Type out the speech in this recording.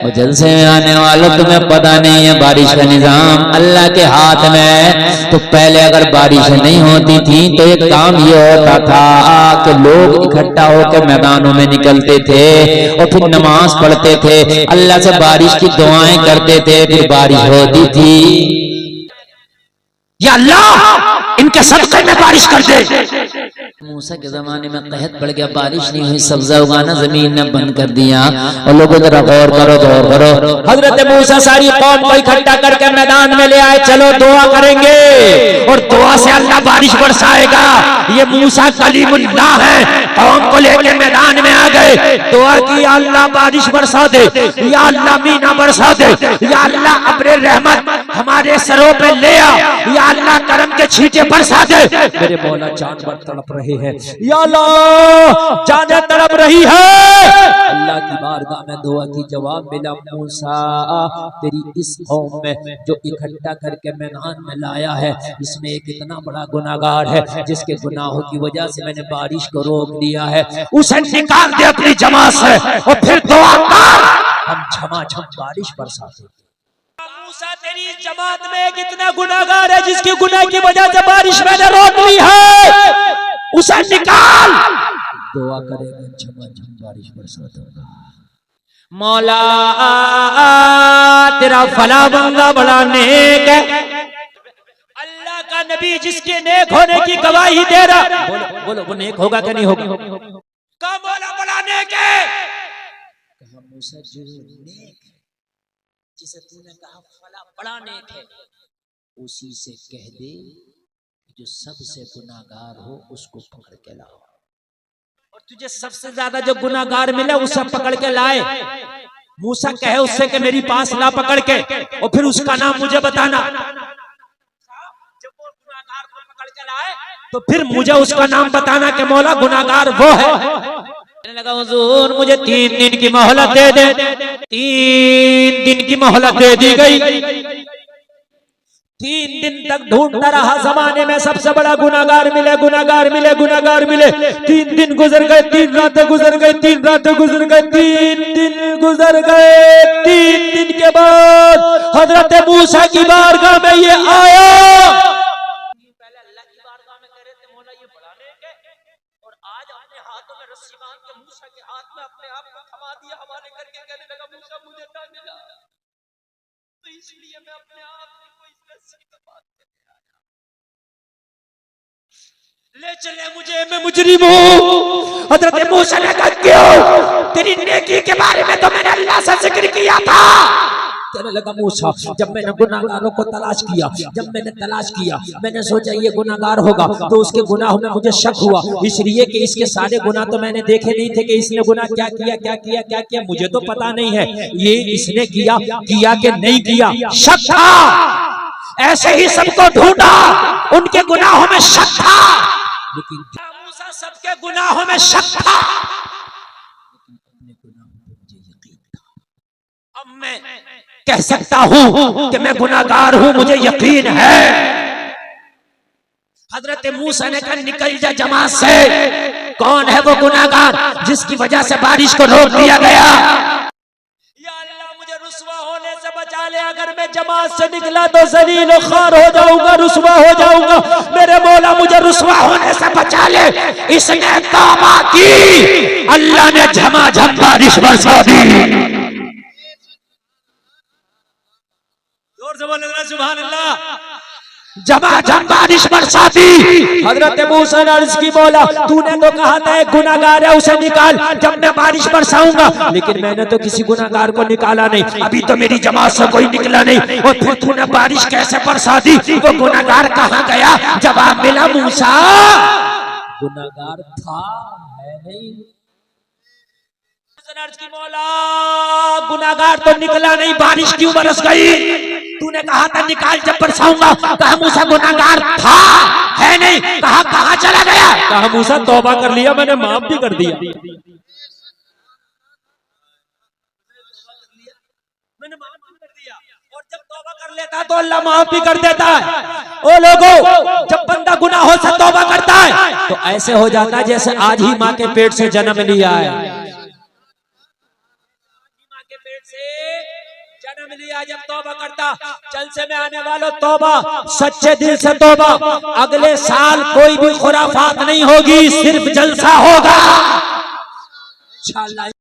और जलसे में आने वालों तुम्हें पता नहीं है बारिश का निजाम अल्लाह के हाथ में है। तो पहले अगर बारिश नहीं होती थी तो एक काम ये होता था कि लोग इकट्ठा होकर मैदानों में निकलते थे और फिर नमाज पढ़ते थे, अल्लाह से बारिश की दुआएं करते थे, फिर बारिश होती थी। या अल्लाह इनके सदक़े में बारिश कर दे। मूसा के जमाने में कहत पड़ गया, बारिश नहीं हुई, सब्जा उगाना जमीन ने बंद कर दिया। और लोगों जरा गौर करो गौर करो, हजरत मूसा सारी कौम को इकट्ठा करके मैदान में ले आए, चलो दुआ करेंगे और दुआ से अल्लाह बारिश बरसाएगा। ये मूसा कलीमुल्लाह है, कौम को लेकर मैदान में आ गए, दुआ की या अल्लाह बारिश बरसा दे, या अल्लाह मीना बरसा दे, या अल्लाह अपने रहमत हमारे सरों पे ले आ, या अल्लाह करम के छींटे बरसा दे। मेरे मौला जानवर तड़प रहे हैं, या अल्लाह जाने तड़प रही है। अल्लाह की बारगाह में दुआ की जवाब मिला, मूसा तेरी इस कौम में जो इकट्ठा करके मैदान में लाया है इसमें एक इतना बड़ा गुनाहगार है जिसके गुनाहों की वजह से मैंने बारिश को रोक दिया है, उसे निकाल दे अपनी जमात से और फिर दुआ कर हम झमाझम बारिश बरसाते। मूसा तेरी जमात में एक इतना गुनाहगार है जिसकी गुनाह की वजह से बारिश मैंने रोक ली है, उसे निकाल। दुआ करेगा झमाझम बारिश बरसाता। मौला तेरा फला बंदा बड़ा नेक है, अल्लाह का नबी जिसके नेक होने की गवाही दे रहा। बोलो बोलो वो नेक होगा कि नहीं होगा? का मौला बड़ा नेक है। कहा मूसा जो नेक है जिसे तूने कहा फला बड़ा नेक है, उसी से कह दे जो सबसे गुनाहगार हो उसको पकड़ के लाओ, और तुझे सबसे ज्यादा जो गुनाहगार मिले उसे पकड़ के लाए। मूसा कहे उससे कि मेरी पास ला पकड़ के, और फिर उसका नाम मुझे बताना। जब वो गुनाहगार को पकड़ के लाए तो फिर मुझे उसका नाम बताना कि मौला गुनाहगार वो है। लगा हुजूर मुझे 3 दिन की मोहलत दे दे। 3 दिन की मोहलत दे दी गई। 3 दिन तक ढूंढता रहा, जमाने में सबसे बड़ा गुनाहगार मिले, गुनाहगार मिले, गुनाहगार मिले। 3 दिन गुजर गए, 3 रातें गुजर गई, 3 रातें गुजर गई, 3 दिन गुजर गए। 3 दिन के बाद हजरत मूसा की बारगाह में ये आया। पहले अल्लाह की बारगाह में कह रहे थे मौला ये बड़ा नेक है, और आज अपने हाथों में रस्सी बांध के मूसा के हाथ में अपने आप को थमा दिया, हवाले करके कहने लगा मूसा मुझे ना मिला तो इसलिए मैं अपने आप को इस रस्सी को बांध के ले चले मुझे, मैं मुजरिम हूँ। हजरत मूसा ने कहा क्यों? तेरी नेकी के बारे में तो मैंने अल्लाह से जिक्र किया था। कहने लगा मूसा जब मैंने गुनाहगारों को तलाश किया, जब मैंने तलाश किया मैंने सोचा ये गुनाहगार होगा तो उसके गुनाहों में मुझे शक हुआ, इसलिए कि इसके सारे गुनाह तो मैंने देखे नहीं थे कि इसने गुनाह क्या किया क्या किया क्या किया, मुझे तो पता नहीं है ये इसने किया कि नहीं किया, शक था। ऐसे ही सबको ढूंढा, उनके गुनाहों में शक था, लेकिन मूसा सबके गुनाहों में शक था, अब मैं कह सकता हूं कि मैं गुनाहगार हूं, मुझे यकीन है। हजरत मूसा ने कहा निकल जा जमात से। कौन है वो गुनाहगार जिसकी वजह से बारिश को रोक दिया गया? या अल्लाह मुझे रुसवा होने से बचा ले, अगर मैं जमात से निकला तो जलील और खार हो जाऊंगा, रुसवा हो जाऊंगा। मेरे मौला मुझे रुसवा होने से बचा ले। इसने तौबा की, अल्लाह ने झमाझम बारिश बरसा दी। सुभान अल्लाह, झमाझम बारिश बरसाती। हजरत मूसा ने अर्ज की मौला तूने तो कहा था एक गुनाहगार है उसे निकाल जब मैं बारिश बरसाऊंगा, लेकिन मैंने तो किसी गुनाहगार को निकाला नहीं, अभी तो मेरी जमात से कोई निकला नहीं, और फिर तूने बारिश कैसे बरसा दी? वो गुनाहगार कहाँ गया? जवाब मिला मूसा गुनाहगार था है नहीं। की मौला गुनाहगार तो निकला नहीं, बारिश क्यों बरस गई? तूने कहा था निकाल जब बरसाऊंगा। कहा मूसा गुनाहगार था है नहीं। कहा कहां चला गया? कहा मूसा तौबा कर लिया, मैंने माफ भी कर दिया, मैंने माफ भी कर दिया। और जब तौबा कर लेता तो अल्लाह माफ भी कर देता है। ओ लोगों, जब बंदा गुनाहों से तौबा करता है तो ऐसे हो जाता है जैसे आज ही माँ के पेट से जन्म लिया है। से जन्म लिया जब तौबा करता, जलसे में आने वालों तौबा, सच्चे दिल से तौबा। अगले साल कोई भी खुराफात नहीं होगी, सिर्फ जलसा होगा इंशाअल्लाह।